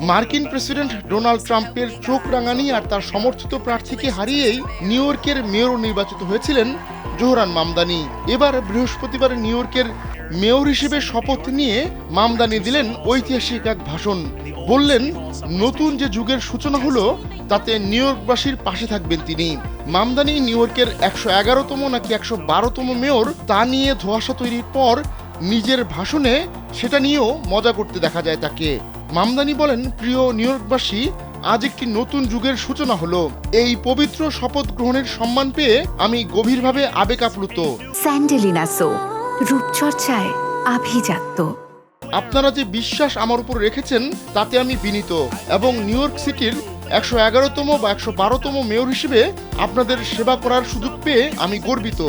মার্কিন president Donald ট্রাম্পের চোখ রাঙানি আর তার সমর্থিত প্রার্থীকে হারিয়েই নিউ ইয়র্কের মেয়র নির্বাচিত হয়েছিলেন জোহরান মামদানি। এবার বৃহস্পতিবার নিউ ইয়র্কের মেয়র হিসেবে শপথ নিয়ে মামদানি দিলেন ঐতিহাসিক এক ভাষণ। বললেন, নতুন যে যুগের সূচনা হলো তাতে নিউ ইয়র্কবাসীর পাশে থাকবেন তিনি। মামদানি নিউ ইয়র্কের 111তম নাকি 112তম মেয়র তা নিয়ে ধোঁয়াশা তৈরির পর নিজের ভাষণে সেটা নিয়েও মজা করতে দেখা যায় তাকে। মামদানি বলেন, প্রিয় নিউ ইয়র্কবাসী, আজ একটি নতুন যুগের সূচনা হলো। এই পবিত্র শপথ গ্রহণের সম্মান পেয়ে আমি গভীরভাবে আবেগ আপ্লুত। স্যান্ডেলিনা সো, রূপচর্চায় আভিজাত্য। আপনারা যে বিশ্বাস আমার উপর রেখেছেন তাতে আমি বিনীত এবং নিউ ইয়র্ক সিটির 111তম বা 112তম মেয়র হিসেবে আপনাদের সেবা করার সুযোগ পেয়ে আমি গর্বিত।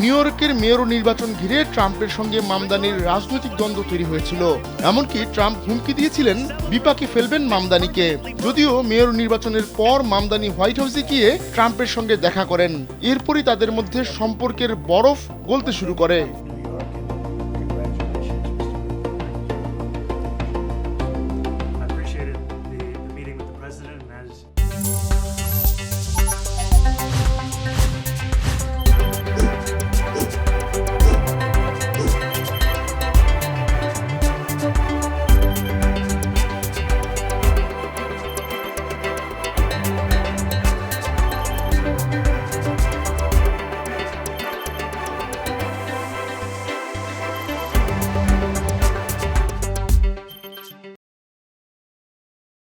নিউ ইয়র্কের মেয়র নির্বাচন ঘিরে ট্রাম্পের সঙ্গে মামদানির রাজনৈতিক দ্বন্দ্ব তৈরি হয়েছিল। এমনকি ট্রাম্প হুমকি দিয়েছিলেন বিপাকে ফেলবেন মামদানিকে। যদিও মেয়র নির্বাচনের পর মামদানি হোয়াইট হাউসে গিয়ে ট্রাম্পের সঙ্গে দেখা করেন। এরপরই তাদের মধ্যে সম্পর্কের বরফ গলতে শুরু করে।